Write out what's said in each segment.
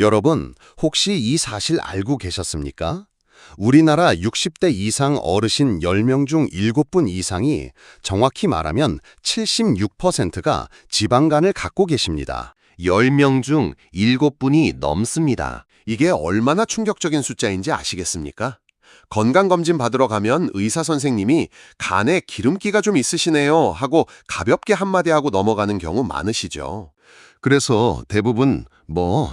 여러분, 혹시 이 사실 알고 계셨습니까? 우리나라 60대 이상 어르신 10명 중 7분 이상이, 정확히 말하면 76%가 지방간을 갖고 계십니다. 10명 중 7분이 넘습니다. 이게 얼마나 충격적인 숫자인지 아시겠습니까? 건강검진 받으러 가면 의사 선생님이 간에 기름기가 좀 있으시네요 하고 가볍게 한마디 하고 넘어가는 경우 많으시죠. 그래서 대부분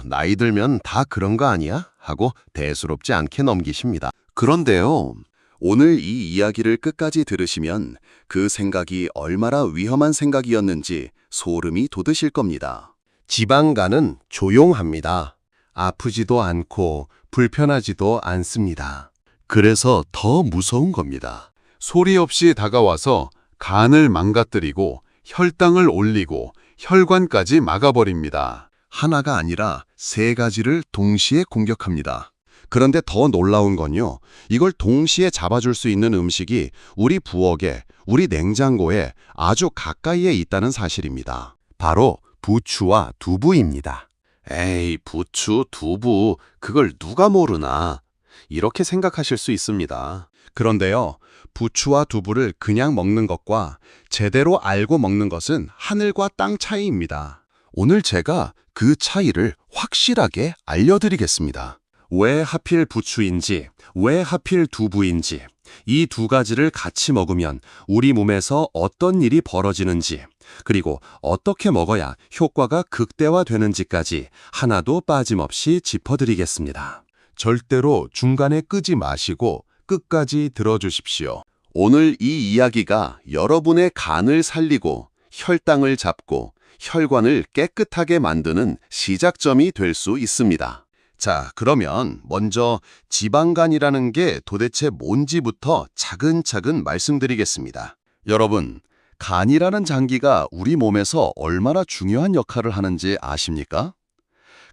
나이 들면 다 그런 거 아니야? 하고 대수롭지 않게 넘기십니다. 그런데요, 오늘 이 이야기를 끝까지 들으시면 그 생각이 얼마나 위험한 생각이었는지 소름이 돋으실 겁니다. 지방간은 조용합니다. 아프지도 않고 불편하지도 않습니다. 그래서 더 무서운 겁니다. 소리 없이 다가와서 간을 망가뜨리고 혈당을 올리고 혈관까지 막아버립니다. 하나가 아니라 3가지를 동시에 공격합니다. 그런데 더 놀라운 건요, 이걸 동시에 잡아줄 수 있는 음식이 우리 부엌에, 우리 냉장고에 아주 가까이에 있다는 사실입니다. 바로 부추와 두부입니다. 에이, 부추, 두부, 그걸 누가 모르나. 이렇게 생각하실 수 있습니다. 그런데요, 부추와 두부를 그냥 먹는 것과 제대로 알고 먹는 것은 하늘과 땅 차이입니다. 오늘 제가 그 차이를 확실하게 알려드리겠습니다. 왜 하필 부추인지, 왜 하필 두부인지, 이 2가지를 같이 먹으면 우리 몸에서 어떤 일이 벌어지는지, 그리고 어떻게 먹어야 효과가 극대화되는지까지 하나도 빠짐없이 짚어드리겠습니다. 절대로 중간에 끄지 마시고 끝까지 들어주십시오. 오늘 이 이야기가 여러분의 간을 살리고 혈당을 잡고 혈관을 깨끗하게 만드는 시작점이 될 수 있습니다. 자, 그러면 먼저 지방간이라는 게 도대체 뭔지부터 차근차근 말씀드리겠습니다. 여러분, 간이라는 장기가 우리 몸에서 얼마나 중요한 역할을 하는지 아십니까?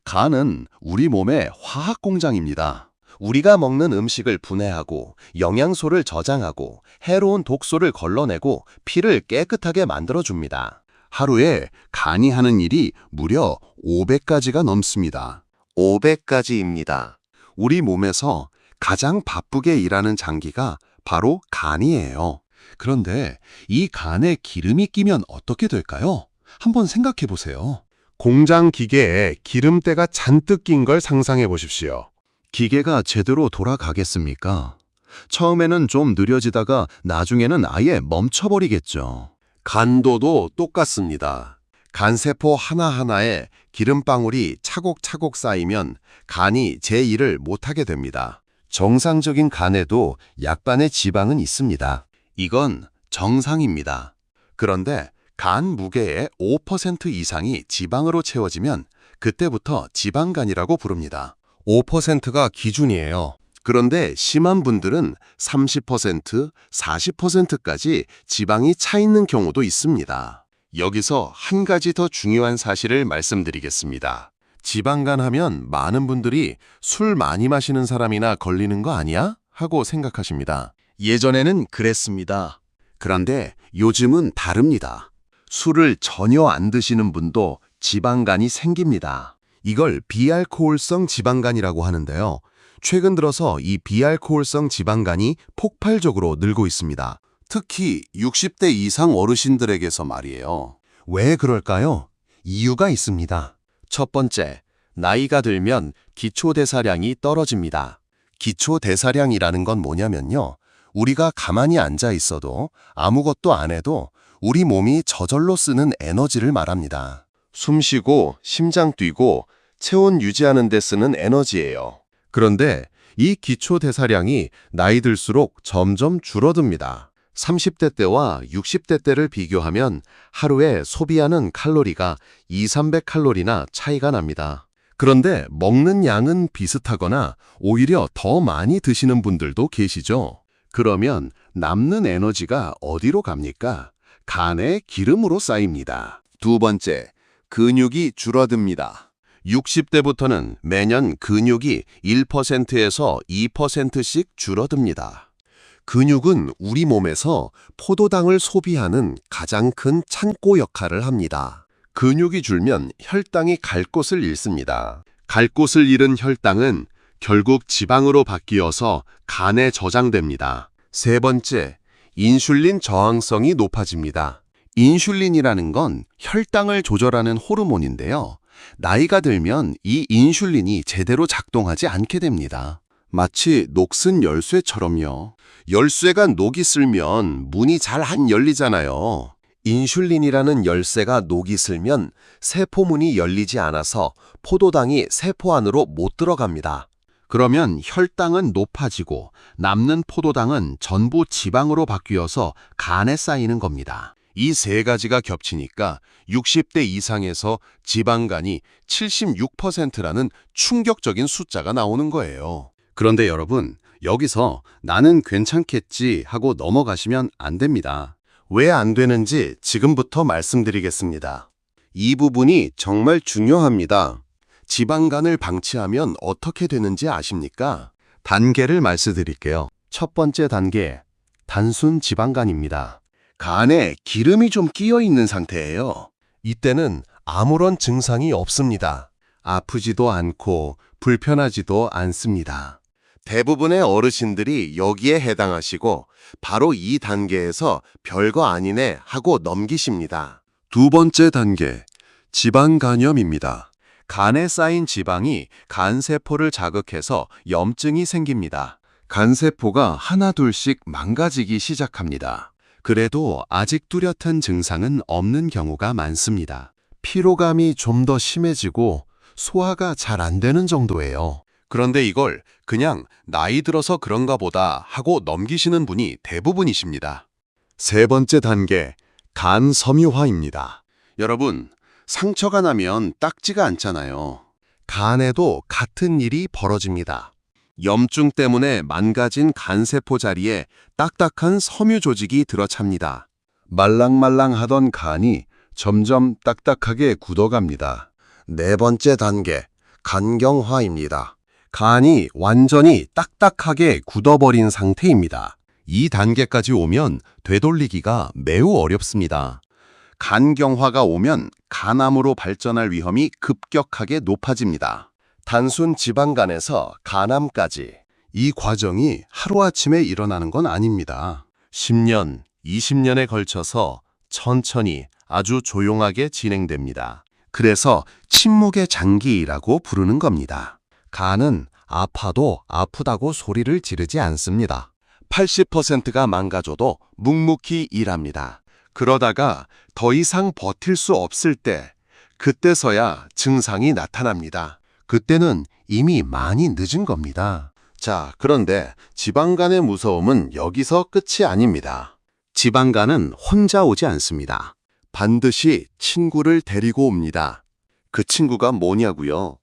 간은 우리 몸의 화학 공장입니다. 우리가 먹는 음식을 분해하고 영양소를 저장하고 해로운 독소를 걸러내고 피를 깨끗하게 만들어줍니다. 하루에 간이 하는 일이 무려 500가지가 넘습니다. 500가지입니다. 우리 몸에서 가장 바쁘게 일하는 장기가 바로 간이에요. 그런데 이 간에 기름이 끼면 어떻게 될까요? 한번 생각해 보세요. 공장 기계에 기름때가 잔뜩 낀 걸 상상해 보십시오. 기계가 제대로 돌아가겠습니까? 처음에는 좀 느려지다가 나중에는 아예 멈춰버리겠죠. 간도도 똑같습니다. 간세포 하나하나에 기름방울이 차곡차곡 쌓이면 간이 제 일을 못하게 됩니다. 정상적인 간에도 약반의 지방은 있습니다. 이건 정상입니다. 그런데 간 무게의 5% 이상이 지방으로 채워지면 그때부터 지방간이라고 부릅니다. 5%가 기준이에요. 그런데 심한 분들은 30%, 40%까지 지방이 차 있는 경우도 있습니다. 여기서 한 가지 더 중요한 사실을 말씀드리겠습니다. 지방간 하면 많은 분들이 술 많이 마시는 사람이나 걸리는 거 아니야? 하고 생각하십니다. 예전에는 그랬습니다. 그런데 요즘은 다릅니다. 술을 전혀 안 드시는 분도 지방간이 생깁니다. 이걸 비알코올성 지방간이라고 하는데요. 최근 들어서 이 비알코올성 지방간이 폭발적으로 늘고 있습니다. 특히 60대 이상 어르신들에게서 말이에요. 왜 그럴까요? 이유가 있습니다. 첫 번째, 나이가 들면 기초대사량이 떨어집니다. 기초대사량이라는 건 뭐냐면요, 우리가 가만히 앉아 있어도 아무것도 안 해도 우리 몸이 저절로 쓰는 에너지를 말합니다. 숨 쉬고 심장 뛰고 체온 유지하는 데 쓰는 에너지예요. 그런데 이 기초대사량이 나이 들수록 점점 줄어듭니다. 30대 때와 60대 때를 비교하면 하루에 소비하는 칼로리가 200~300칼로리나 차이가 납니다. 그런데 먹는 양은 비슷하거나 오히려 더 많이 드시는 분들도 계시죠. 그러면 남는 에너지가 어디로 갑니까? 간에 기름으로 쌓입니다. 두 번째, 근육이 줄어듭니다. 60대부터는 매년 근육이 1%에서 2%씩 줄어듭니다. 근육은 우리 몸에서 포도당을 소비하는 가장 큰 창고 역할을 합니다. 근육이 줄면 혈당이 갈 곳을 잃습니다. 갈 곳을 잃은 혈당은 결국 지방으로 바뀌어서 간에 저장됩니다. 세 번째, 인슐린 저항성이 높아집니다. 인슐린이라는 건 혈당을 조절하는 호르몬인데요. 나이가 들면 이 인슐린이 제대로 작동하지 않게 됩니다. 마치 녹슨 열쇠처럼요. 열쇠가 녹이 슬면 문이 잘 안 열리잖아요. 인슐린이라는 열쇠가 녹이 슬면 세포문이 열리지 않아서 포도당이 세포 안으로 못 들어갑니다. 그러면 혈당은 높아지고 남는 포도당은 전부 지방으로 바뀌어서 간에 쌓이는 겁니다. 이 세 가지가 겹치니까 60대 이상에서 지방간이 76%라는 충격적인 숫자가 나오는 거예요. 그런데 여러분, 여기서 나는 괜찮겠지 하고 넘어가시면 안 됩니다. 왜 안 되는지 지금부터 말씀드리겠습니다. 이 부분이 정말 중요합니다. 지방간을 방치하면 어떻게 되는지 아십니까? 단계를 말씀드릴게요. 첫 번째 단계, 단순 지방간입니다. 간에 기름이 좀 끼어 있는 상태예요. 이때는 아무런 증상이 없습니다. 아프지도 않고 불편하지도 않습니다. 대부분의 어르신들이 여기에 해당하시고 바로 이 단계에서 별거 아니네 하고 넘기십니다. 두 번째 단계, 지방간염입니다. 간에 쌓인 지방이 간세포를 자극해서 염증이 생깁니다. 간세포가 하나둘씩 망가지기 시작합니다. 그래도 아직 뚜렷한 증상은 없는 경우가 많습니다. 피로감이 좀 더 심해지고 소화가 잘 안 되는 정도예요. 그런데 이걸 그냥 나이 들어서 그런가 보다 하고 넘기시는 분이 대부분이십니다. 세 번째 단계, 간 섬유화입니다. 여러분, 상처가 나면 딱지가 않잖아요. 간에도 같은 일이 벌어집니다. 염증 때문에 망가진 간세포 자리에 딱딱한 섬유 조직이 들어찹니다. 말랑말랑하던 간이 점점 딱딱하게 굳어갑니다. 네 번째 단계, 간경화입니다. 간이 완전히 딱딱하게 굳어버린 상태입니다. 이 단계까지 오면 되돌리기가 매우 어렵습니다. 간경화가 오면 간암으로 발전할 위험이 급격하게 높아집니다. 단순 지방간에서 간암까지. 이 과정이 하루아침에 일어나는 건 아닙니다. 10년, 20년에 걸쳐서 천천히 아주 조용하게 진행됩니다. 그래서 침묵의 장기라고 부르는 겁니다. 간은 아파도 아프다고 소리를 지르지 않습니다. 80%가 망가져도 묵묵히 일합니다. 그러다가 더 이상 버틸 수 없을 때, 그때서야 증상이 나타납니다. 그때는 이미 많이 늦은 겁니다. 자, 그런데 지방간의 무서움은 여기서 끝이 아닙니다. 지방간은 혼자 오지 않습니다. 반드시 친구를 데리고 옵니다. 그 친구가 뭐냐고요?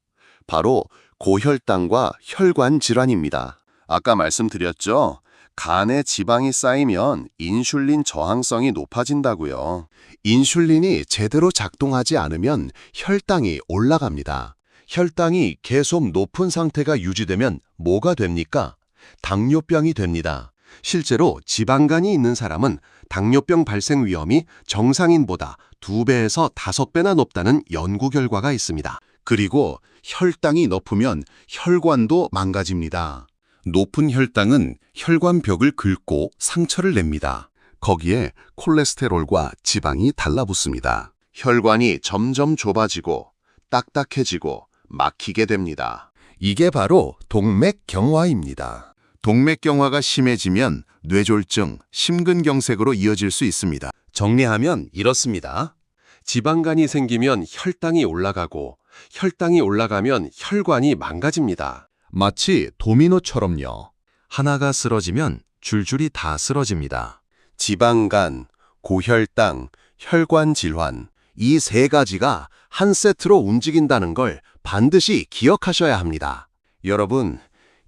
바로 고혈당과 혈관 질환입니다. 아까 말씀드렸죠? 간에 지방이 쌓이면 인슐린 저항성이 높아진다고요. 인슐린이 제대로 작동하지 않으면 혈당이 올라갑니다. 혈당이 계속 높은 상태가 유지되면 뭐가 됩니까? 당뇨병이 됩니다. 실제로 지방간이 있는 사람은 당뇨병 발생 위험이 정상인보다 2배에서 5배나 높다는 연구 결과가 있습니다. 그리고 혈당이 높으면 혈관도 망가집니다. 높은 혈당은 혈관벽을 긁고 상처를 냅니다. 거기에 콜레스테롤과 지방이 달라붙습니다. 혈관이 점점 좁아지고 딱딱해지고 막히게 됩니다. 이게 바로 동맥경화입니다. 동맥경화가 심해지면 뇌졸중, 심근경색으로 이어질 수 있습니다. 정리하면 이렇습니다. 지방간이 생기면 혈당이 올라가고 혈당이 올라가면 혈관이 망가집니다. 마치 도미노처럼요. 하나가 쓰러지면 줄줄이 다 쓰러집니다. 지방간, 고혈당, 혈관 질환, 이 세 가지가 한 세트로 움직인다는 걸 반드시 기억하셔야 합니다. 여러분,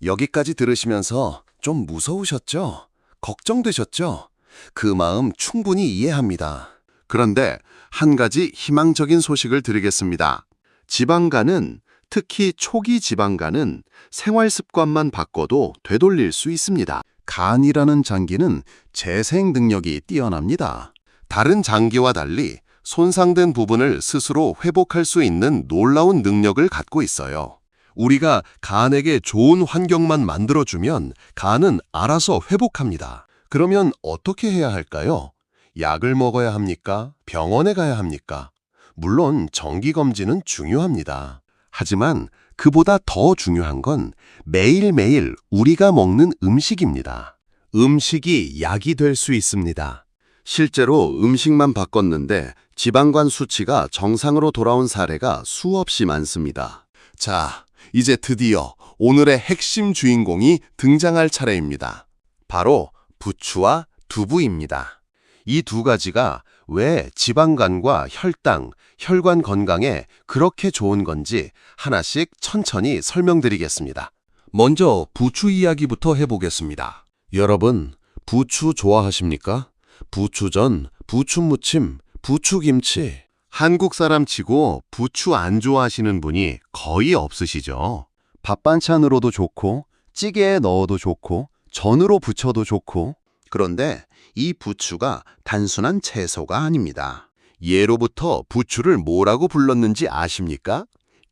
여기까지 들으시면서 좀 무서우셨죠? 걱정되셨죠? 그 마음 충분히 이해합니다. 그런데 한 가지 희망적인 소식을 드리겠습니다. 지방간은, 특히 초기 지방간은 생활 습관만 바꿔도 되돌릴 수 있습니다. 간이라는 장기는 재생 능력이 뛰어납니다. 다른 장기와 달리 손상된 부분을 스스로 회복할 수 있는 놀라운 능력을 갖고 있어요. 우리가 간에게 좋은 환경만 만들어주면 간은 알아서 회복합니다. 그러면 어떻게 해야 할까요? 약을 먹어야 합니까? 병원에 가야 합니까? 물론 정기검진은 중요합니다. 하지만 그보다 더 중요한 건 매일매일 우리가 먹는 음식입니다. 음식이 약이 될 수 있습니다. 실제로 음식만 바꿨는데 지방간 수치가 정상으로 돌아온 사례가 수없이 많습니다. 자, 이제 드디어 오늘의 핵심 주인공이 등장할 차례입니다. 바로 부추와 두부입니다. 이 두 가지가 왜 지방간과 혈당, 혈관 건강에 그렇게 좋은 건지 하나씩 천천히 설명드리겠습니다. 먼저 부추 이야기부터 해보겠습니다. 여러분, 부추 좋아하십니까? 부추전, 부추무침, 부추김치. 한국 사람 치고 부추 안 좋아하시는 분이 거의 없으시죠? 밥 반찬으로도 좋고, 찌개에 넣어도 좋고, 전으로 부쳐도 좋고. 그런데 이 부추가 단순한 채소가 아닙니다. 예로부터 부추를 뭐라고 불렀는지 아십니까?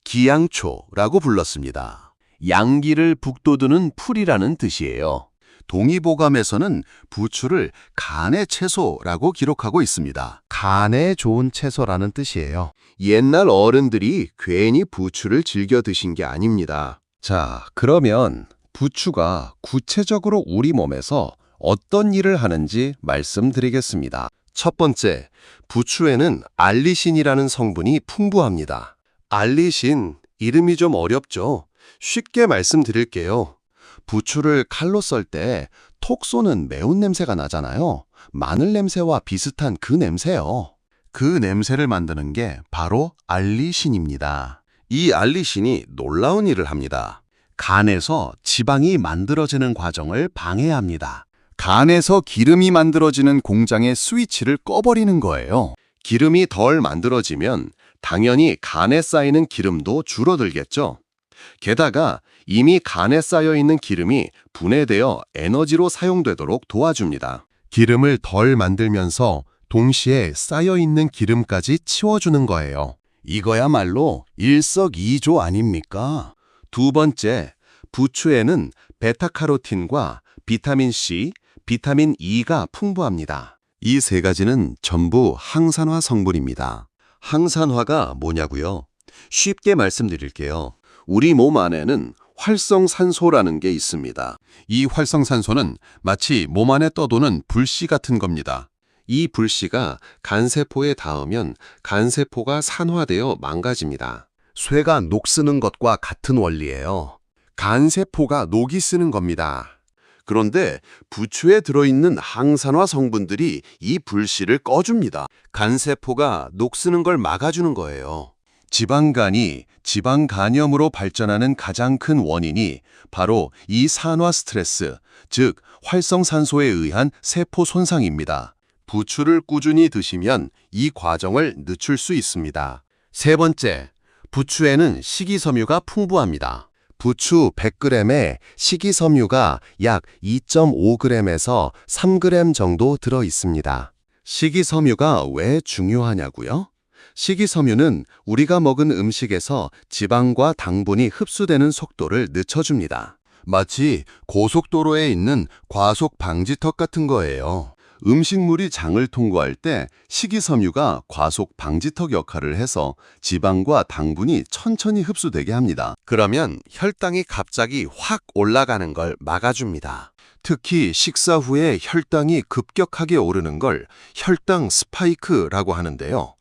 기양초라고 불렀습니다. 양기를 북돋우는 풀이라는 뜻이에요. 동의보감에서는 부추를 간의 채소라고 기록하고 있습니다. 간에 좋은 채소라는 뜻이에요. 옛날 어른들이 괜히 부추를 즐겨 드신 게 아닙니다. 자, 그러면 부추가 구체적으로 우리 몸에서 어떤 일을 하는지 말씀드리겠습니다. 첫 번째, 부추에는 알리신이라는 성분이 풍부합니다. 알리신, 이름이 좀 어렵죠? 쉽게 말씀드릴게요. 부추를 칼로 썰 때 톡 쏘는 매운 냄새가 나잖아요. 마늘 냄새와 비슷한 그 냄새요. 그 냄새를 만드는 게 바로 알리신입니다. 이 알리신이 놀라운 일을 합니다. 간에서 지방이 만들어지는 과정을 방해합니다. 간에서 기름이 만들어지는 공장의 스위치를 꺼버리는 거예요. 기름이 덜 만들어지면 당연히 간에 쌓이는 기름도 줄어들겠죠. 게다가 이미 간에 쌓여있는 기름이 분해되어 에너지로 사용되도록 도와줍니다. 기름을 덜 만들면서 동시에 쌓여있는 기름까지 치워주는 거예요. 이거야말로 일석이조 아닙니까? 두 번째, 부추에는 베타카로틴과 비타민C, 비타민 E가 풍부합니다. 이 세 가지는 전부 항산화 성분입니다. 항산화가 뭐냐고요? 쉽게 말씀드릴게요. 우리 몸 안에는 활성산소라는 게 있습니다. 이 활성산소는 마치 몸 안에 떠도는 불씨 같은 겁니다. 이 불씨가 간세포에 닿으면 간세포가 산화되어 망가집니다. 쇠가 녹 쓰는 것과 같은 원리예요. 간세포가 녹이 쓰는 겁니다. 그런데 부추에 들어있는 항산화 성분들이 이 불씨를 꺼줍니다. 간세포가 녹 쓰는 걸 막아주는 거예요. 지방간이 지방간염으로 발전하는 가장 큰 원인이 바로 이 산화 스트레스, 즉 활성산소에 의한 세포 손상입니다. 부추를 꾸준히 드시면 이 과정을 늦출 수 있습니다. 세 번째, 부추에는 식이섬유가 풍부합니다. 부추 100g에 식이섬유가 약 2.5g에서 3g 정도 들어 있습니다. 식이섬유가 왜 중요하냐고요? 식이섬유는 우리가 먹은 음식에서 지방과 당분이 흡수되는 속도를 늦춰줍니다. 마치 고속도로에 있는 과속 방지턱 같은 거예요. 음식물이 장을 통과할 때 식이섬유가 과속 방지턱 역할을 해서 지방과 당분이 천천히 흡수되게 합니다. 그러면 혈당이 갑자기 확 올라가는 걸 막아줍니다. 특히 식사 후에 혈당이 급격하게 오르는 걸 혈당 스파이크라고 하는데요.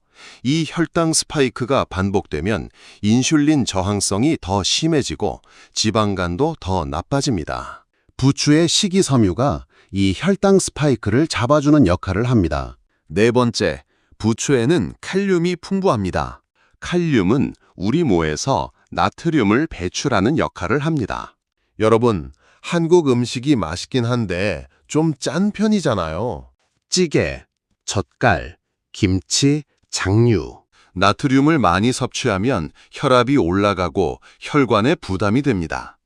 이 혈당 스파이크가 반복되면 인슐린 저항성이 더 심해지고 지방간도 더 나빠집니다. 부추의 식이섬유가 이 혈당 스파이크를 잡아주는 역할을 합니다. 네 번째, 부추에는 칼륨이 풍부합니다. 칼륨은 우리 모에서 나트륨을 배출하는 역할을 합니다. 여러분, 한국 음식이 맛있긴 한데 좀 짠 편이잖아요. 찌개, 젓갈, 김치, 장류. 나트륨을 많이 섭취하면 혈압이 올라가고 혈관에 부담이 됩니다.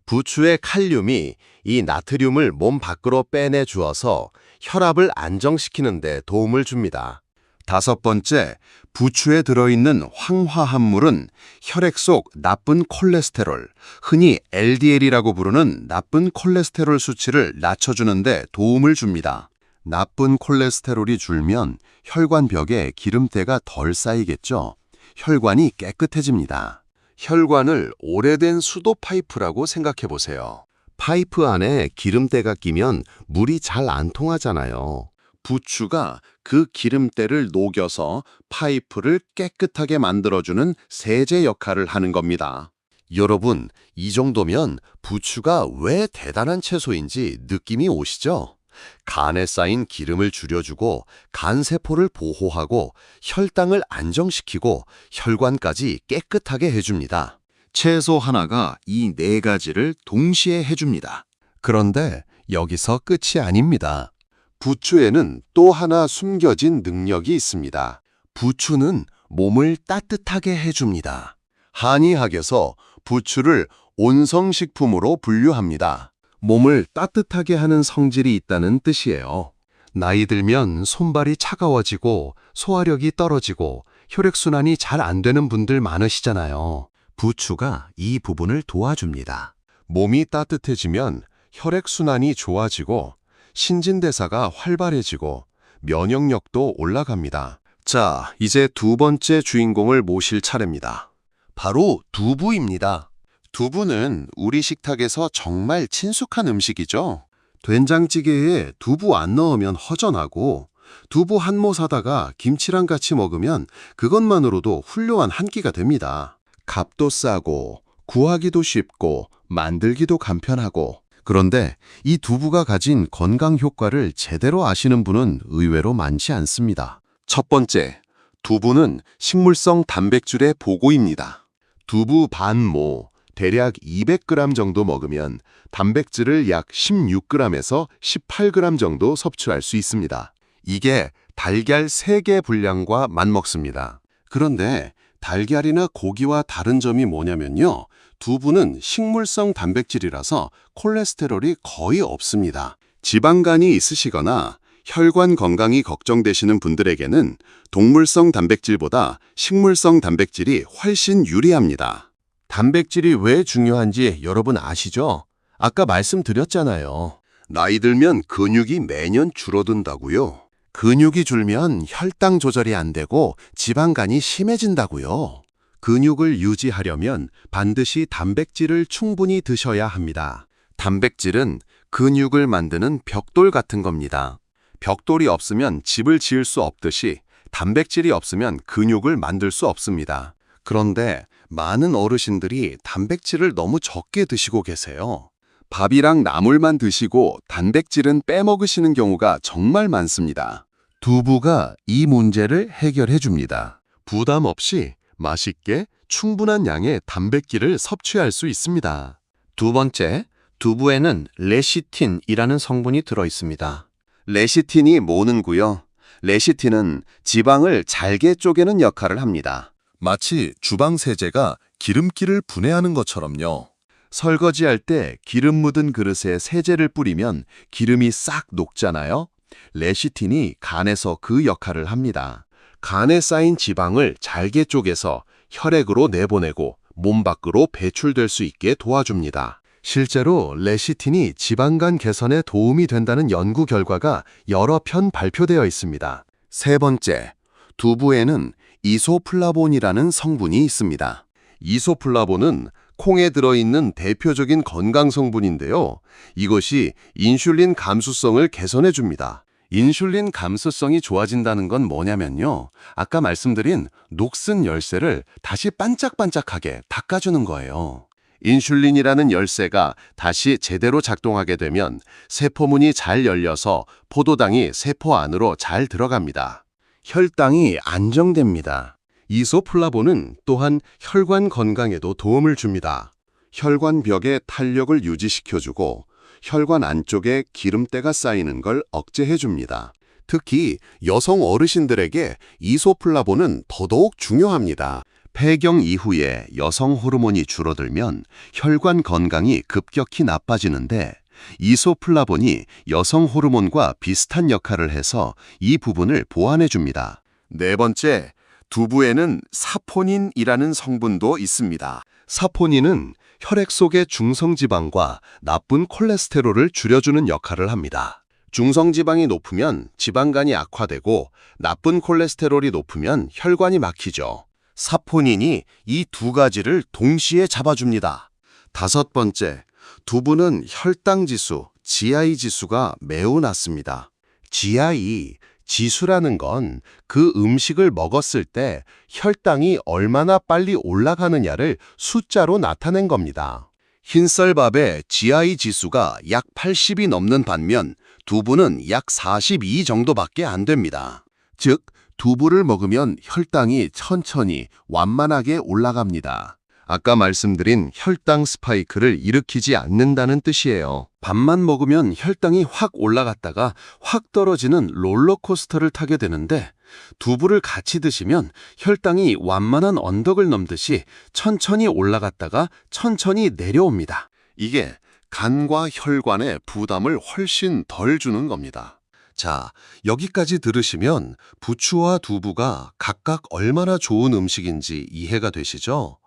부추의 칼륨이 이 나트륨을 몸 밖으로 빼내 주어서 혈압을 안정시키는 데 도움을 줍니다. 5번째, 부추에 들어있는 황화합물은 혈액 속 나쁜 콜레스테롤, 흔히 LDL이라고 부르는 나쁜 콜레스테롤 수치를 낮춰주는 데 도움을 줍니다. 나쁜 콜레스테롤이 줄면 혈관벽에 기름때가 덜 쌓이겠죠. 혈관이 깨끗해집니다. 혈관을 오래된 수도 파이프라고 생각해 보세요. 파이프 안에 기름때가 끼면 물이 잘 안 통하잖아요. 부추가 그 기름때를 녹여서 파이프를 깨끗하게 만들어주는 세제 역할을 하는 겁니다. 여러분, 이 정도면 부추가 왜 대단한 채소인지 느낌이 오시죠? 간에 쌓인 기름을 줄여주고 간세포를 보호하고 혈당을 안정시키고 혈관까지 깨끗하게 해줍니다. 채소 하나가 이 4가지를 동시에 해줍니다. 그런데 여기서 끝이 아닙니다. 부추에는 또 하나 숨겨진 능력이 있습니다. 부추는 몸을 따뜻하게 해줍니다. 한의학에서 부추를 온성식품으로 분류합니다. 몸을 따뜻하게 하는 성질이 있다는 뜻이에요. 나이 들면 손발이 차가워지고 소화력이 떨어지고 혈액순환이 잘 안 되는 분들 많으시잖아요. 부추가 이 부분을 도와줍니다. 몸이 따뜻해지면 혈액순환이 좋아지고 신진대사가 활발해지고 면역력도 올라갑니다. 자, 이제 2번째 주인공을 모실 차례입니다. 바로 두부입니다. 두부는 우리 식탁에서 정말 친숙한 음식이죠. 된장찌개에 두부 안 넣으면 허전하고 두부 한 모 사다가 김치랑 같이 먹으면 그것만으로도 훌륭한 한 끼가 됩니다. 값도 싸고 구하기도 쉽고 만들기도 간편하고 그런데 이 두부가 가진 건강 효과를 제대로 아시는 분은 의외로 많지 않습니다. 첫 번째, 두부는 식물성 단백질의 보고입니다. 두부 반모, 대략 200g 정도 먹으면 단백질을 약 16g에서 18g 정도 섭취할 수 있습니다. 이게 달걀 3개 분량과 맞먹습니다. 그런데 달걀이나 고기와 다른 점이 뭐냐면요. 두부는 식물성 단백질이라서 콜레스테롤이 거의 없습니다. 지방간이 있으시거나 혈관 건강이 걱정되시는 분들에게는 동물성 단백질보다 식물성 단백질이 훨씬 유리합니다. 단백질이 왜 중요한지 여러분 아시죠? 아까 말씀드렸잖아요. 나이 들면 근육이 매년 줄어든다고요. 근육이 줄면 혈당 조절이 안 되고 지방간이 심해진다고요. 근육을 유지하려면 반드시 단백질을 충분히 드셔야 합니다. 단백질은 근육을 만드는 벽돌 같은 겁니다. 벽돌이 없으면 집을 지을 수 없듯이 단백질이 없으면 근육을 만들 수 없습니다. 그런데 많은 어르신들이 단백질을 너무 적게 드시고 계세요. 밥이랑 나물만 드시고 단백질은 빼먹으시는 경우가 정말 많습니다. 두부가 이 문제를 해결해 줍니다. 부담 없이 맛있게 충분한 양의 단백질을 섭취할 수 있습니다. 2번째, 두부에는 레시틴이라는 성분이 들어 있습니다. 레시틴이 뭐는고요? 레시틴은 지방을 잘게 쪼개는 역할을 합니다. 마치 주방세제가 기름기를 분해하는 것처럼요. 설거지할 때 기름 묻은 그릇에 세제를 뿌리면 기름이 싹 녹잖아요. 레시틴이 간에서 그 역할을 합니다. 간에 쌓인 지방을 잘게 쪼개서 혈액으로 내보내고 몸 밖으로 배출될 수 있게 도와줍니다. 실제로 레시틴이 지방간 개선에 도움이 된다는 연구 결과가 여러 편 발표되어 있습니다. 3번째, 두부에는 이소플라본이라는 성분이 있습니다. 이소플라본은 콩에 들어있는 대표적인 건강 성분인데요. 이것이 인슐린 감수성을 개선해 줍니다. 인슐린 감수성이 좋아진다는 건 뭐냐면요. 아까 말씀드린 녹슨 열쇠를 다시 반짝반짝하게 닦아주는 거예요. 인슐린이라는 열쇠가 다시 제대로 작동하게 되면 세포문이 잘 열려서 포도당이 세포 안으로 잘 들어갑니다. 혈당이 안정됩니다. 이소플라본은 또한 혈관 건강에도 도움을 줍니다. 혈관벽의 탄력을 유지시켜주고 혈관 안쪽에 기름때가 쌓이는 걸 억제해줍니다. 특히 여성 어르신들에게 이소플라본은 더더욱 중요합니다. 폐경 이후에 여성 호르몬이 줄어들면 혈관 건강이 급격히 나빠지는데 이소플라본이 여성 호르몬과 비슷한 역할을 해서 이 부분을 보완해줍니다. 네 번째, 두부에는 사포닌이라는 성분도 있습니다. 사포닌은 혈액 속의 중성지방과 나쁜 콜레스테롤을 줄여주는 역할을 합니다. 중성지방이 높으면 지방간이 악화되고 나쁜 콜레스테롤이 높으면 혈관이 막히죠. 사포닌이 이 두 가지를 동시에 잡아줍니다. 다섯 번째, 두부는 혈당 지수, GI 지수가 매우 낮습니다. GI, 지수라는 건 그 음식을 먹었을 때 혈당이 얼마나 빨리 올라가느냐를 숫자로 나타낸 겁니다. 흰쌀밥의 GI 지수가 약 80이 넘는 반면 두부는 약 42 정도밖에 안 됩니다. 즉, 두부를 먹으면 혈당이 천천히 완만하게 올라갑니다. 아까 말씀드린 혈당 스파이크를 일으키지 않는다는 뜻이에요. 밥만 먹으면 혈당이 확 올라갔다가 확 떨어지는 롤러코스터를 타게 되는데 두부를 같이 드시면 혈당이 완만한 언덕을 넘듯이 천천히 올라갔다가 천천히 내려옵니다. 이게 간과 혈관에 부담을 훨씬 덜 주는 겁니다. 자, 여기까지 들으시면 부추와 두부가 각각 얼마나 좋은 음식인지 이해가 되시죠?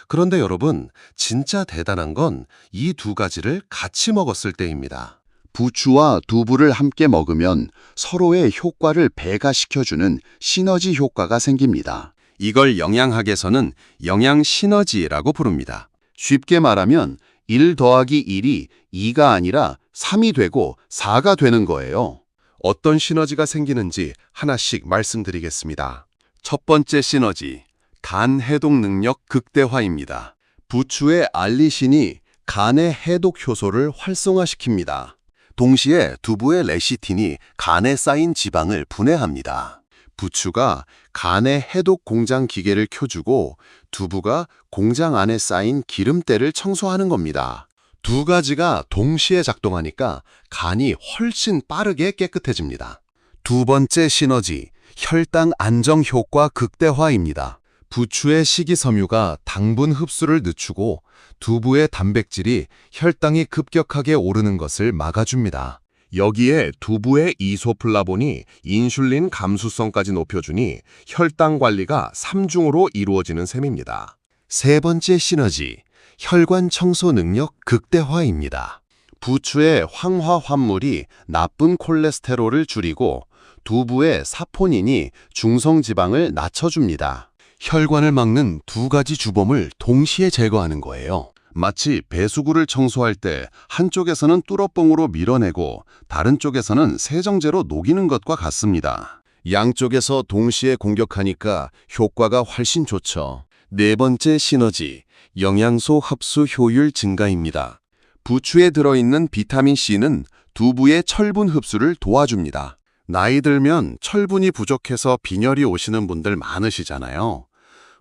그런데 여러분, 진짜 대단한 건 이 두 가지를 같이 먹었을 때입니다. 부추와 두부를 함께 먹으면 서로의 효과를 배가시켜주는 시너지 효과가 생깁니다. 이걸 영양학에서는 영양 시너지라고 부릅니다. 쉽게 말하면 1 더하기 1이 2가 아니라 3이 되고 4가 되는 거예요. 어떤 시너지가 생기는지 하나씩 말씀드리겠습니다. 첫 번째 시너지, 간 해독 능력 극대화입니다. 부추의 알리신이 간의 해독 효소를 활성화시킵니다. 동시에 두부의 레시틴이 간에 쌓인 지방을 분해합니다. 부추가 간의 해독 공장 기계를 켜주고 두부가 공장 안에 쌓인 기름때를 청소하는 겁니다. 두 가지가 동시에 작동하니까 간이 훨씬 빠르게 깨끗해집니다. 두 번째 시너지, 혈당 안정 효과 극대화입니다. 부추의 식이섬유가 당분 흡수를 늦추고 두부의 단백질이 혈당이 급격하게 오르는 것을 막아줍니다. 여기에 두부의 이소플라본이 인슐린 감수성까지 높여주니 혈당 관리가 3중으로 이루어지는 셈입니다. 세 번째 시너지, 혈관 청소 능력 극대화입니다. 부추의 황화 환물이 나쁜 콜레스테롤을 줄이고 두부의 사포닌이 중성지방을 낮춰줍니다. 혈관을 막는 두 가지 주범을 동시에 제거하는 거예요. 마치 배수구를 청소할 때 한쪽에서는 뚫어뻥으로 밀어내고 다른 쪽에서는 세정제로 녹이는 것과 같습니다. 양쪽에서 동시에 공격하니까 효과가 훨씬 좋죠. 네 번째 시너지, 영양소 흡수 효율 증가입니다. 부추에 들어있는 비타민C는 두부의 철분 흡수를 도와줍니다. 나이 들면 철분이 부족해서 빈혈이 오시는 분들 많으시잖아요.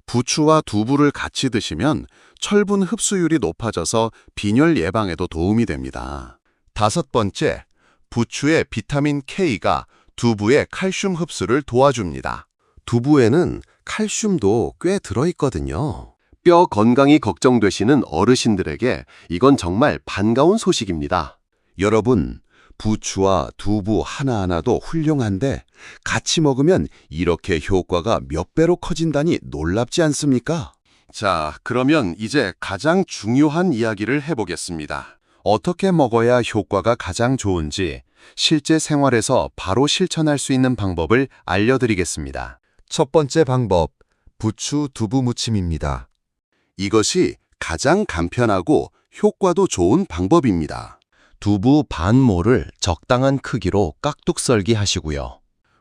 부추와 두부를 같이 드시면 철분 흡수율이 높아져서 빈혈 예방에도 도움이 됩니다. 다섯 번째, 부추의 비타민 K가 두부의 칼슘 흡수를 도와줍니다. 두부에는 칼슘도 꽤 들어있거든요. 뼈 건강이 걱정되시는 어르신들에게 이건 정말 반가운 소식입니다. 여러분, 부추와 두부 하나하나도 훌륭한데 같이 먹으면 이렇게 효과가 몇 배로 커진다니 놀랍지 않습니까? 자, 그러면 이제 가장 중요한 이야기를 해보겠습니다. 어떻게 먹어야 효과가 가장 좋은지 실제 생활에서 바로 실천할 수 있는 방법을 알려드리겠습니다. 첫 번째 방법, 부추 두부 무침입니다. 이것이 가장 간편하고 효과도 좋은 방법입니다. 두부 반모를 적당한 크기로 깍둑 썰기 하시고요.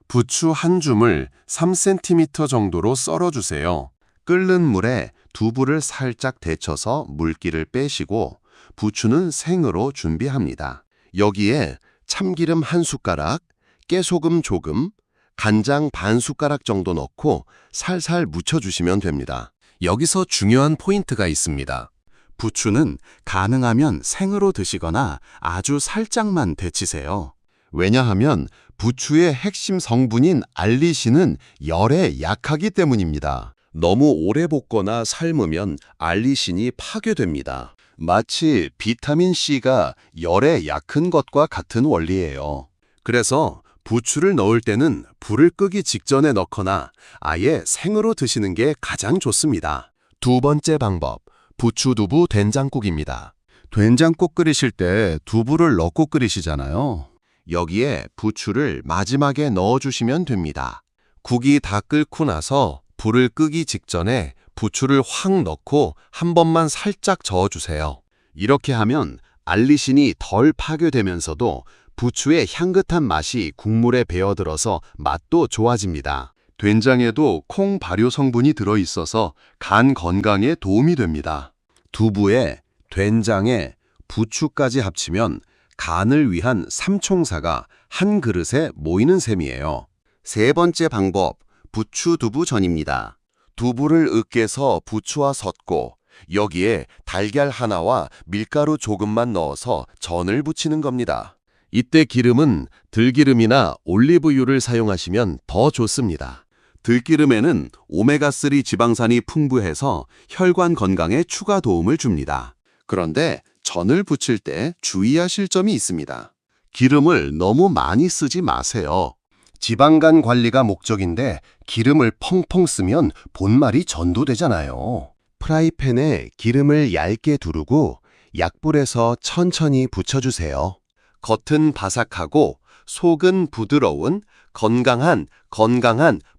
부추 한 줌을 3cm 정도로 썰어주세요. 끓는 물에 두부를 살짝 데쳐서 물기를 빼시고 부추는 생으로 준비합니다. 여기에 참기름 한 숟가락, 깨소금 조금, 간장 반 숟가락 정도 넣고 살살 묻혀주시면 됩니다. 여기서 중요한 포인트가 있습니다. 부추는 가능하면 생으로 드시거나 아주 살짝만 데치세요. 왜냐하면 부추의 핵심 성분인 알리신은 열에 약하기 때문입니다. 너무 오래 볶거나 삶으면 알리신이 파괴됩니다. 마치 비타민 C가 열에 약한 것과 같은 원리예요. 그래서 부추를 넣을 때는 불을 끄기 직전에 넣거나 아예 생으로 드시는 게 가장 좋습니다. 두 번째 방법, 부추두부 된장국입니다. 된장국 끓이실 때 두부를 넣고 끓이시잖아요. 여기에 부추를 마지막에 넣어주시면 됩니다. 국이 다 끓고 나서 불을 끄기 직전에 부추를 확 넣고 한 번만 살짝 저어주세요. 이렇게 하면 알리신이 덜 파괴되면서도 부추의 향긋한 맛이 국물에 배어들어서 맛도 좋아집니다. 된장에도 콩 발효 성분이 들어있어서 간 건강에 도움이 됩니다. 두부에 된장에 부추까지 합치면 간을 위한 삼총사가 한 그릇에 모이는 셈이에요. 세 번째 방법, 부추두부전입니다. 두부를 으깨서 부추와 섞고 여기에 달걀 하나와 밀가루 조금만 넣어서 전을 부치는 겁니다. 이때 기름은 들기름이나 올리브유를 사용하시면 더 좋습니다. 들기름에는 오메가3 지방산이 풍부해서 혈관 건강에 추가 도움을 줍니다. 그런데 전을 부칠 때 주의하실 점이 있습니다. 기름을 너무 많이 쓰지 마세요. 지방간 관리가 목적인데 기름을 펑펑 쓰면 본말이 전도되잖아요. 프라이팬에 기름을 얇게 두르고 약불에서 천천히 붙여주세요. 겉은 바삭하고 속은 부드러운 건강한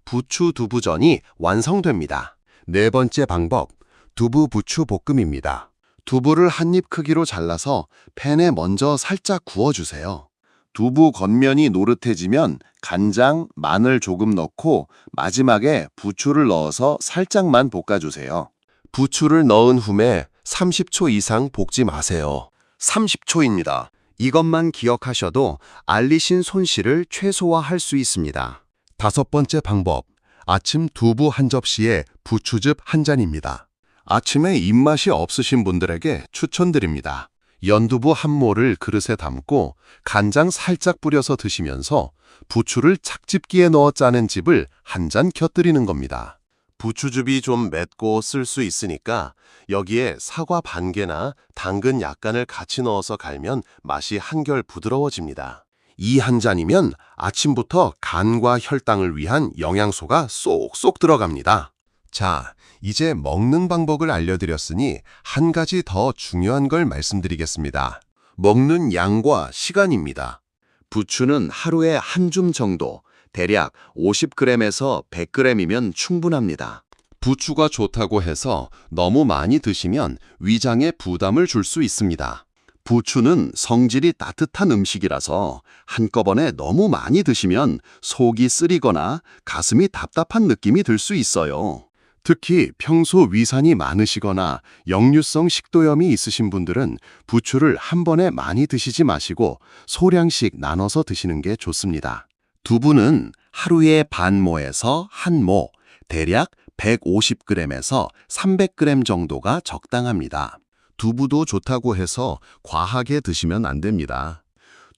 부추두부전이 완성됩니다. 네 번째 방법, 두부 부추 볶음입니다. 두부를 한 입 크기로 잘라서 팬에 먼저 살짝 구워주세요. 두부 겉면이 노릇해지면 간장, 마늘 조금 넣고 마지막에 부추를 넣어서 살짝만 볶아주세요. 부추를 넣은 후에 30초 이상 볶지 마세요. 30초입니다. 이것만 기억하셔도 알리신 손실을 최소화할 수 있습니다. 다섯 번째 방법, 아침 두부 한 접시에 부추즙 한 잔입니다. 아침에 입맛이 없으신 분들에게 추천드립니다. 연두부 한 모를 그릇에 담고 간장 살짝 뿌려서 드시면서 부추를 착즙기에 넣어 짜는 즙을 한 잔 곁들이는 겁니다. 부추즙이 좀 맵고 쓸 수 있으니까 여기에 사과 반 개나 당근 약간을 같이 넣어서 갈면 맛이 한결 부드러워집니다. 이 한 잔이면 아침부터 간과 혈당을 위한 영양소가 쏙쏙 들어갑니다. 자, 이제 먹는 방법을 알려드렸으니 한 가지 더 중요한 걸 말씀드리겠습니다. 먹는 양과 시간입니다. 부추는 하루에 한 줌 정도, 대략 50g에서 100g이면 충분합니다. 부추가 좋다고 해서 너무 많이 드시면 위장에 부담을 줄 수 있습니다. 부추는 성질이 따뜻한 음식이라서 한꺼번에 너무 많이 드시면 속이 쓰리거나 가슴이 답답한 느낌이 들 수 있어요. 특히 평소 위산이 많으시거나 역류성 식도염이 있으신 분들은 부추를 한 번에 많이 드시지 마시고 소량씩 나눠서 드시는 게 좋습니다. 두부는 하루에 반 모에서 한 모, 대략 150g에서 300g 정도가 적당합니다. 두부도 좋다고 해서 과하게 드시면 안 됩니다.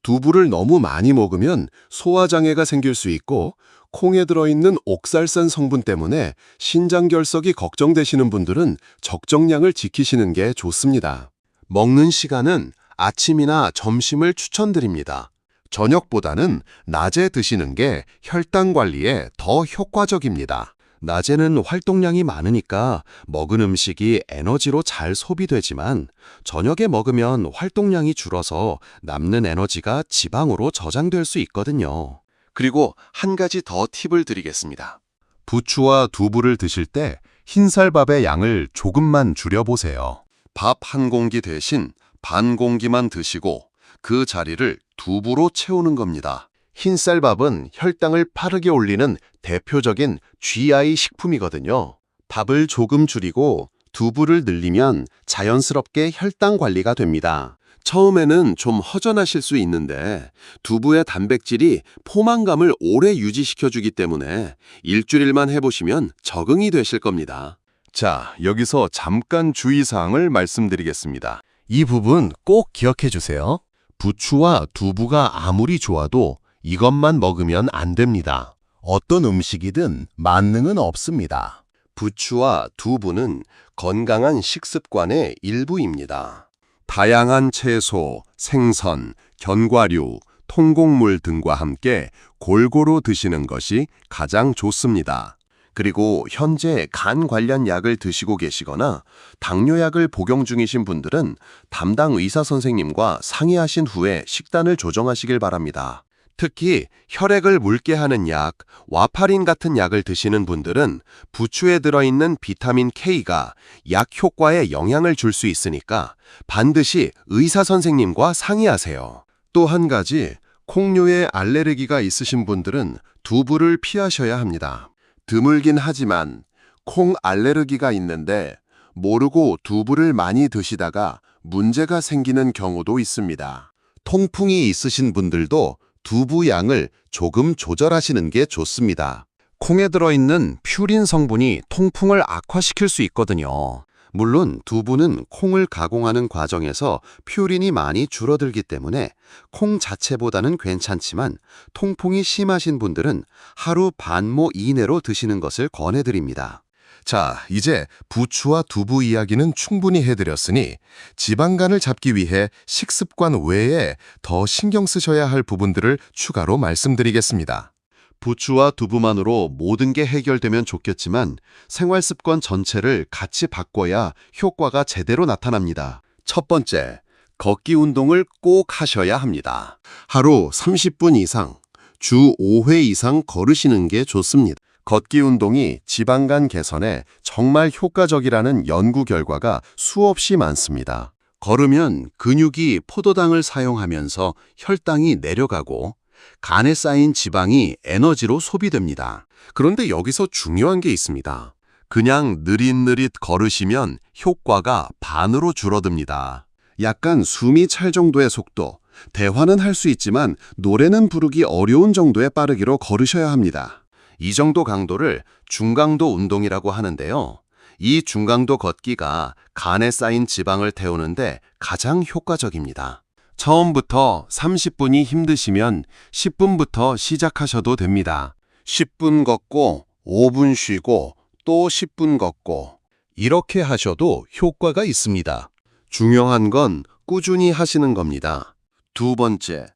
두부를 너무 많이 먹으면 소화장애가 생길 수 있고 콩에 들어있는 옥살산 성분 때문에 신장결석이 걱정되시는 분들은 적정량을 지키시는 게 좋습니다. 먹는 시간은 아침이나 점심을 추천드립니다. 저녁보다는 낮에 드시는 게 혈당 관리에 더 효과적입니다. 낮에는 활동량이 많으니까 먹은 음식이 에너지로 잘 소비되지만 저녁에 먹으면 활동량이 줄어서 남는 에너지가 지방으로 저장될 수 있거든요. 그리고 한 가지 더 팁을 드리겠습니다. 부추와 두부를 드실 때 흰쌀밥의 양을 조금만 줄여보세요. 밥 한 공기 대신 반 공기만 드시고 그 자리를 두부로 채우는 겁니다. 흰쌀밥은 혈당을 빠르게 올리는 대표적인 GI 식품이거든요. 밥을 조금 줄이고 두부를 늘리면 자연스럽게 혈당 관리가 됩니다. 처음에는 좀 허전하실 수 있는데 두부의 단백질이 포만감을 오래 유지시켜주기 때문에 일주일만 해보시면 적응이 되실 겁니다. 자, 여기서 잠깐 주의사항을 말씀드리겠습니다. 이 부분 꼭 기억해 주세요. 부추와 두부가 아무리 좋아도 이것만 먹으면 안 됩니다. 어떤 음식이든 만능은 없습니다. 부추와 두부는 건강한 식습관의 일부입니다. 다양한 채소, 생선, 견과류, 통곡물 등과 함께 골고루 드시는 것이 가장 좋습니다. 그리고 현재 간 관련 약을 드시고 계시거나 당뇨약을 복용 중이신 분들은 담당 의사 선생님과 상의하신 후에 식단을 조정하시길 바랍니다. 특히 혈액을 묽게 하는 약, 와파린 같은 약을 드시는 분들은 부추에 들어있는 비타민 K가 약 효과에 영향을 줄 수 있으니까 반드시 의사 선생님과 상의하세요. 또 한 가지, 콩류에 알레르기가 있으신 분들은 두부를 피하셔야 합니다. 드물긴 하지만 콩 알레르기가 있는데 모르고 두부를 많이 드시다가 문제가 생기는 경우도 있습니다. 통풍이 있으신 분들도 두부 양을 조금 조절하시는 게 좋습니다. 콩에 들어있는 퓨린 성분이 통풍을 악화시킬 수 있거든요. 물론 두부는 콩을 가공하는 과정에서 퓨린이 많이 줄어들기 때문에 콩 자체보다는 괜찮지만 통풍이 심하신 분들은 하루 반모 이내로 드시는 것을 권해드립니다. 자, 이제 부추와 두부 이야기는 충분히 해드렸으니 지방간을 잡기 위해 식습관 외에 더 신경 쓰셔야 할 부분들을 추가로 말씀드리겠습니다. 부추와 두부만으로 모든 게 해결되면 좋겠지만 생활 습관 전체를 같이 바꿔야 효과가 제대로 나타납니다. 첫 번째, 걷기 운동을 꼭 하셔야 합니다. 하루 30분 이상, 주 5회 이상 걸으시는 게 좋습니다. 걷기 운동이 지방간 개선에 정말 효과적이라는 연구 결과가 수없이 많습니다. 걸으면 근육이 포도당을 사용하면서 혈당이 내려가고 간에 쌓인 지방이 에너지로 소비됩니다. 그런데 여기서 중요한 게 있습니다. 그냥 느릿느릿 걸으시면 효과가 반으로 줄어듭니다. 약간 숨이 찰 정도의 속도, 대화는 할 수 있지만 노래는 부르기 어려운 정도의 빠르기로 걸으셔야 합니다. 이 정도 강도를 중강도 운동이라고 하는데요. 이 중강도 걷기가 간에 쌓인 지방을 태우는데 가장 효과적입니다. 처음부터 30분이 힘드시면 10분부터 시작하셔도 됩니다. 10분 걷고 5분 쉬고 또 10분 걷고 이렇게 하셔도 효과가 있습니다. 중요한 건 꾸준히 하시는 겁니다. 두 번째,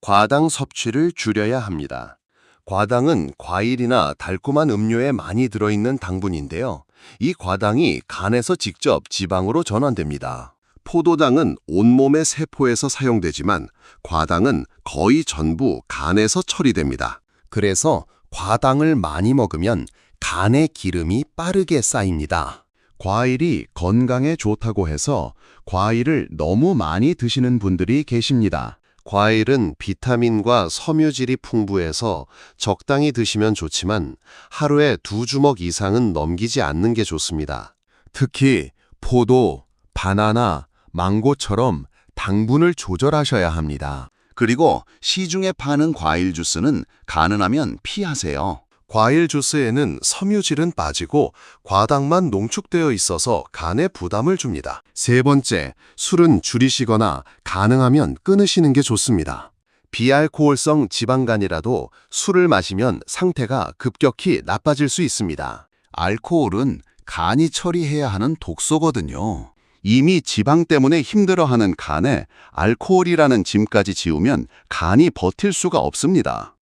과당 섭취를 줄여야 합니다. 과당은 과일이나 달콤한 음료에 많이 들어있는 당분인데요. 이 과당이 간에서 직접 지방으로 전환됩니다. 포도당은 온몸의 세포에서 사용되지만 과당은 거의 전부 간에서 처리됩니다. 그래서 과당을 많이 먹으면 간에 기름이 빠르게 쌓입니다. 과일이 건강에 좋다고 해서 과일을 너무 많이 드시는 분들이 계십니다. 과일은 비타민과 섬유질이 풍부해서 적당히 드시면 좋지만 하루에 2주먹 이상은 넘기지 않는 게 좋습니다. 특히 포도, 바나나, 망고처럼 당분을 조절하셔야 합니다. 그리고 시중에 파는 과일 주스는 가능하면 피하세요. 과일 주스에는 섬유질은 빠지고 과당만 농축되어 있어서 간에 부담을 줍니다. 세 번째, 술은 줄이시거나 가능하면 끊으시는 게 좋습니다. 비알코올성 지방간이라도 술을 마시면 상태가 급격히 나빠질 수 있습니다. 알코올은 간이 처리해야 하는 독소거든요. 이미 지방 때문에 힘들어하는 간에 알코올이라는 짐까지 지우면 간이 버틸 수가 없습니다.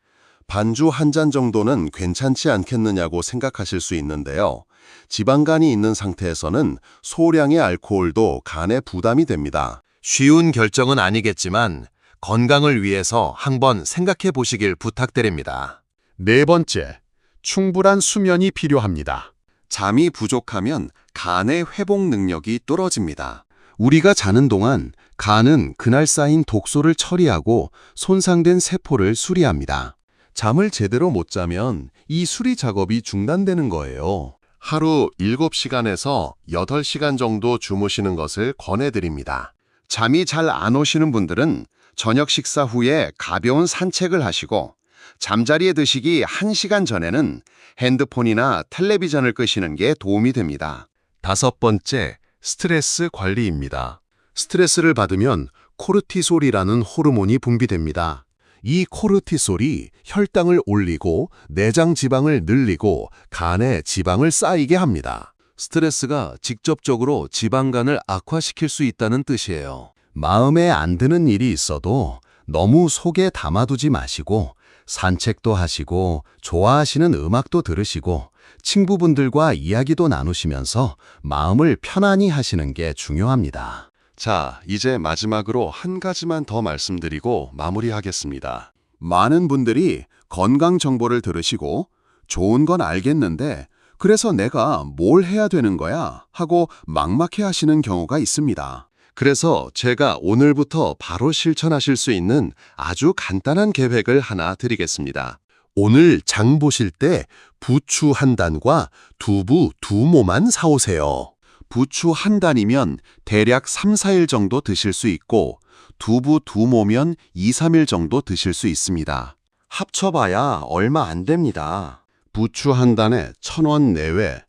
반주 한 잔 정도는 괜찮지 않겠느냐고 생각하실 수 있는데요. 지방간이 있는 상태에서는 소량의 알코올도 간에 부담이 됩니다. 쉬운 결정은 아니겠지만 건강을 위해서 한번 생각해 보시길 부탁드립니다. 네 번째, 충분한 수면이 필요합니다. 잠이 부족하면 간의 회복 능력이 떨어집니다. 우리가 자는 동안 간은 그날 쌓인 독소를 처리하고 손상된 세포를 수리합니다. 잠을 제대로 못 자면 이 수리 작업이 중단되는 거예요. 하루 7시간에서 8시간 정도 주무시는 것을 권해드립니다. 잠이 잘 안 오시는 분들은 저녁 식사 후에 가벼운 산책을 하시고 잠자리에 드시기 1시간 전에는 핸드폰이나 텔레비전을 끄시는 게 도움이 됩니다. 다섯 번째, 스트레스 관리입니다. 스트레스를 받으면 코르티솔이라는 호르몬이 분비됩니다. 이 코르티솔이 혈당을 올리고 내장 지방을 늘리고 간에 지방을 쌓이게 합니다. 스트레스가 직접적으로 지방간을 악화시킬 수 있다는 뜻이에요. 마음에 안 드는 일이 있어도 너무 속에 담아두지 마시고 산책도 하시고 좋아하시는 음악도 들으시고 친구분들과 이야기도 나누시면서 마음을 편안히 하시는 게 중요합니다. 자, 이제 마지막으로 한 가지만 더 말씀드리고 마무리하겠습니다. 많은 분들이 건강 정보를 들으시고 좋은 건 알겠는데 그래서 내가 뭘 해야 되는 거야? 하고 막막해 하시는 경우가 있습니다. 그래서 제가 오늘부터 바로 실천하실 수 있는 아주 간단한 계획을 하나 드리겠습니다. 오늘 장 보실 때 부추 한 단과 두부 2모만 사오세요. 부추 한 단이면 대략 3, 4일 정도 드실 수 있고 두부 2모면 2, 3일 정도 드실 수 있습니다. 합쳐봐야 얼마 안 됩니다. 부추 한 단에 1,000원 내외,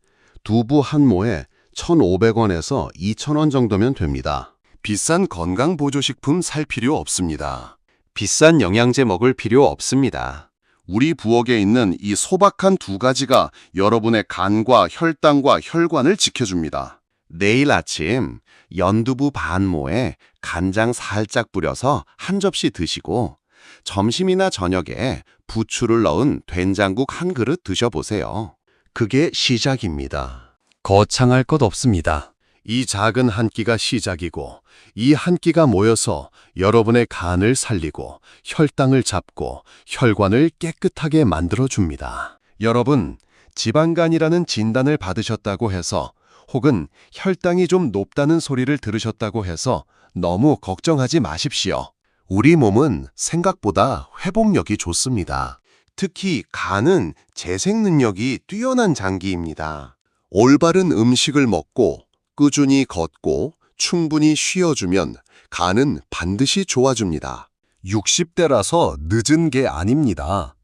두부 한 모에 1,500원에서 2,000원 정도면 됩니다. 비싼 건강보조식품 살 필요 없습니다. 비싼 영양제 먹을 필요 없습니다. 우리 부엌에 있는 이 소박한 2가지가 여러분의 간과 혈당과 혈관을 지켜줍니다. 내일 아침 연두부 반 모에 간장 살짝 뿌려서 한 접시 드시고 점심이나 저녁에 부추를 넣은 된장국 한 그릇 드셔보세요. 그게 시작입니다. 거창할 것 없습니다. 이 작은 한 끼가 시작이고 이 한 끼가 모여서 여러분의 간을 살리고 혈당을 잡고 혈관을 깨끗하게 만들어줍니다. 여러분, 지방간이라는 진단을 받으셨다고 해서 혹은 혈당이 좀 높다는 소리를 들으셨다고 해서 너무 걱정하지 마십시오. 우리 몸은 생각보다 회복력이 좋습니다. 특히 간은 재생 능력이 뛰어난 장기입니다. 올바른 음식을 먹고 꾸준히 걷고 충분히 쉬어주면 간은 반드시 좋아집니다. 60대라서 늦은 게 아닙니다.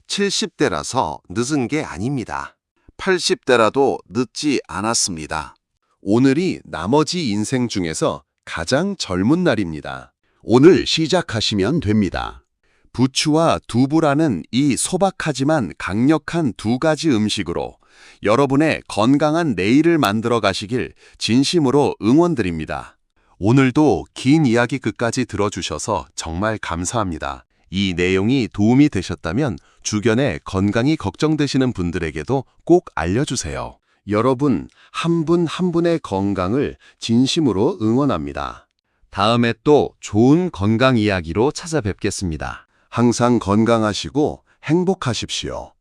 70대라서 늦은 게 아닙니다. 80대라도 늦지 않았습니다. 오늘이 나머지 인생 중에서 가장 젊은 날입니다. 오늘 시작하시면 됩니다. 부추와 두부라는 이 소박하지만 강력한 2가지 음식으로 여러분의 건강한 내일을 만들어 가시길 진심으로 응원드립니다. 오늘도 긴 이야기 끝까지 들어주셔서 정말 감사합니다. 이 내용이 도움이 되셨다면 주변에 건강이 걱정되시는 분들에게도 꼭 알려주세요. 여러분 한 분 한 분의 건강을 진심으로 응원합니다. 다음에 또 좋은 건강 이야기로 찾아뵙겠습니다. 항상 건강하시고 행복하십시오.